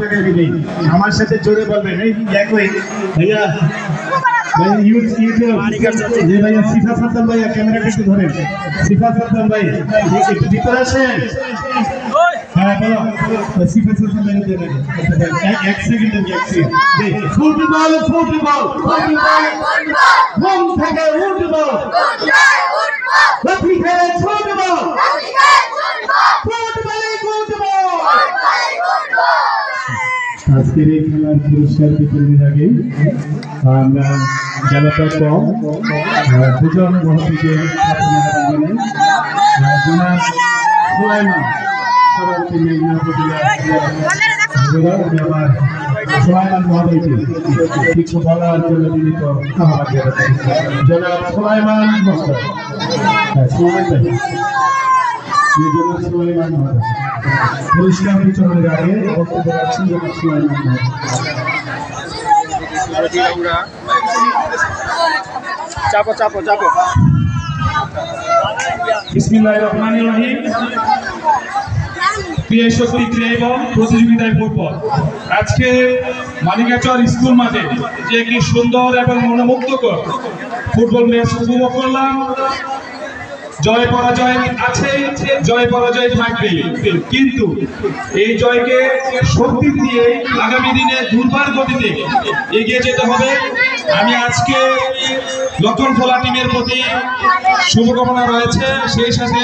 টাকা দিবে আমার সাথে জোরে বলবেন এই একই ভাইয়া ভাই যে ভাইয়া সিফা সাদ্দাম ভাইয়া ক্যামেরাটা একটু ধরেন সিফা সাদ্দাম ভাই একটু ভিতরে আসেন হ্যাঁ বলো সিফা সাদ্দাম ভাই দেন এক সেকেন্ড ফুটবল ফুটবল ফুটবল ঘুম থেকে উঠবো লাঠি খেলে ছুটবো ফুটবলে উঠবো আজকের এই খেলার পুরস্কার বিতরণের আগে আমরা জেলাটা কম দুজন মহাপীঠে জনাব সুলাইমান সবাইকে আবার সুলাইমান মহাপীঠে কিছু বলার জন্য বিনীত আহ্বান জানাচ্ছি জনাব সুলাইমান মোস্তফা সুলাইমান মহাপীঠ পুরস্কার বিতরণের আগে বক্তব্য রাখছেন জনাব সুলাইমান চাপো চাপো চাপো বিসমিল্লাহির রহমানির রহিম। ক্রীড়া শক্তি ক্রীড়া এবং প্রতিযোগিতায় ফুটবল আজকে মানিকাচর স্কুল মাঠে যে একটি সুন্দর এবং মনোমুগ্ধকর ফুটবল ম্যাচ উপভোগ করলাম। জয় পরাজয় আছে, জয় পরাজয় থাকবে, কিন্তু এই জয়কে শক্তি দিয়ে আগামী দিনে দুর্বার গতিতে এগিয়ে যেতে হবে। আমি আজকে লক্ষণখোলা টিমের প্রতি শুভকামনা রয়েছে, সেই সাথে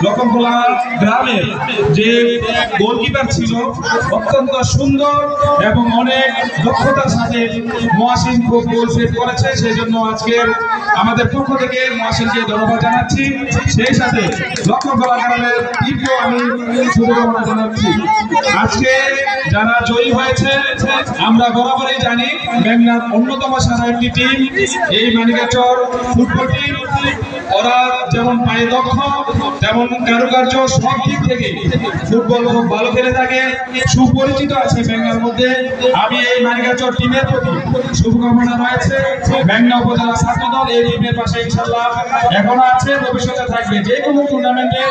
লক্ষণখোলা গ্রামের যে গোলকিপার ছিল অত্যন্ত সুন্দর এবং অনেক দক্ষতার সাথে মহাসিন খুব গোল সেভ করেছে, সেই জন্য আজকে আমাদের পক্ষ থেকে মহাসিনকে ধন্যবাদ জানাচ্ছি। সেই সাথে লক্ষণখোলা গ্রামের টিমকেও আমি শুভকামনা জানাচ্ছি। আজকে যারা জয়ী হয়েছে আমরা বরাবরই জানি মেঘনার অন্যতম সারা একটি টিম এই মানিকাচর ফুটবল টিম। ওরা যেমন পায়ে দক্ষ তেমন কারুকার্য সব দিক থেকে ফুটবল খুব ভালো খেলে থাকে, সুপরিচিত আছে মেঘনার মধ্যে। আমি এই মানিকাচর টিমের প্রতি শুভকামনা রয়েছে। মেঘনা উপজেলা ছাত্রদল এই টিমের পাশে ইনশাল্লাহ এখনো আছে, ভবিষ্যতে থাকবে। যে কোনো টুর্নামেন্টে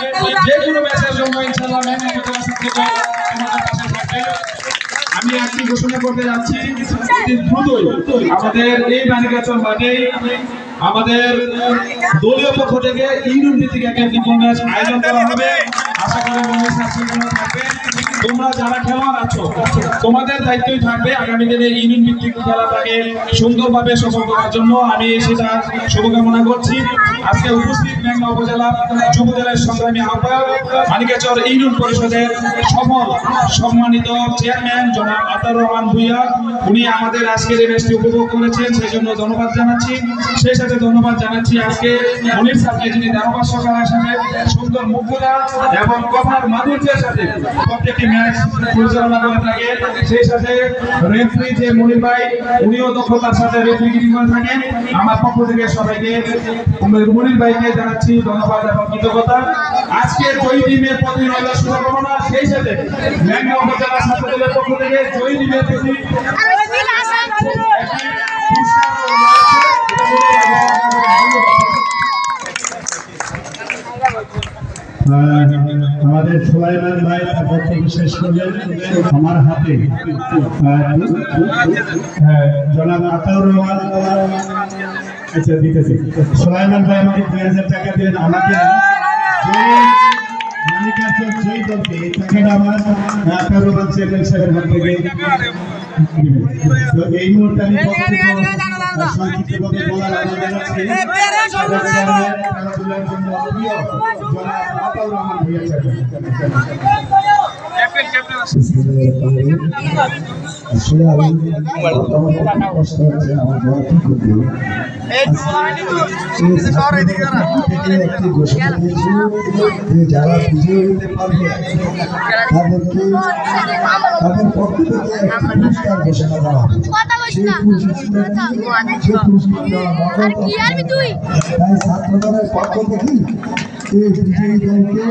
যে কোনো ম্যাচের জন্য ইনশাল্লাহ মেঘনা উপজেলা ছাত্রদল আমাদের পাশে থাকবে। আমি একটি ঘোষণা করতে যাচ্ছি, দ্রুতই আমাদের এই মানিকাচর মাঠে আমাদের দলীয় পক্ষ থেকে ইউনিয়ন ভিত্তিক একটি ম্যাচ আয়োজন করা হবে। আশা করি থাকবে। তোমরা যারা খেলোয়াড় আছো তোমাদের দায়িত্বই থাকবে আগামী দিনে ইউনিয়ন ভিত্তিক খেলাটাকে সুন্দরভাবে সফল করার জন্য। আমি সেটা শুভকামনা করছি। আজকে উপস্থিত মেঘনা উপজেলা যুবদলের সংগ্রামী আহ্বায়ক মানিকাচর ইউনিয়ন পরিষদের সফল সম্মানিত চেয়ারম্যান জনাব আতাউর রহমান ভূঁইয়া, উনি আমাদের আজকের এই ম্যাচটি উপভোগ করেছেন, সেই জন্য ধন্যবাদ জানাচ্ছি। সেই সাথে ধন্যবাদ জানাচ্ছি আজকে মনির স্যারকে, যিনি ধারাভাষ্য করার সাথে সুন্দর মুগ্ধতা এবং কথার মাধুর্যের সাথে প্রত্যেকটি ম্যাচ পরিচালনা করে থাকে। সেই সাথে রেফারি যে মনির ভাই, উনিও দক্ষতার সাথে রেফারিগিরি করে থাকেন। আমার পক্ষ থেকে সবাইকে মনির ভাইকে জানাচ্ছি ধন্যবাদ এবং কৃতজ্ঞতা। আজকে জয়ী টিমের প্রতি রইল শুভকামনা। সেই সাথে মেঘনা উপজেলা ছাত্রদলের পক্ষ থেকে জয়ী টিমের প্রতি আমাদের সুলাইমান ভাই বক্তব্য শেষ করলেন। আমার হাতে জনাব আতাউর রহমান, আচ্ছা দিতেছি, সুলাইমান ভাই আমাকে 2000 টাকা দিলেন। আমাকে মানিকাচর জয়ী দলকে এই টাকাটা আমার আতাউর রহমান চেয়ারম্যান সাহেবের হাত থেকে এই মুহূর্তে আমি সংক্ষিপ্তভাবে বলার আহ্বান জানাচ্ছি। খেলাধুলার জন্য প্রিয় জনাব আতাউর রহমান ভূঁইয়া আসলে আমি কষ্ট হচ্ছে আমার বড় ঠিক করতে একটি ঘোষণা দিয়েছি যে যারা বিজয়ী হতে পারবে তাদেরকে তাদের পক্ষ থেকে একটি পুরস্কার ঘোষণা দেওয়া হবে। সেই পুরস্কার তাই ছাত্রদলের পক্ষ থেকে এই বিজয়ী দলকে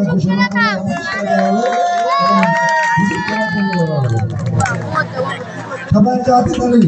ঘোষণা করা সবাই চাতে পারি।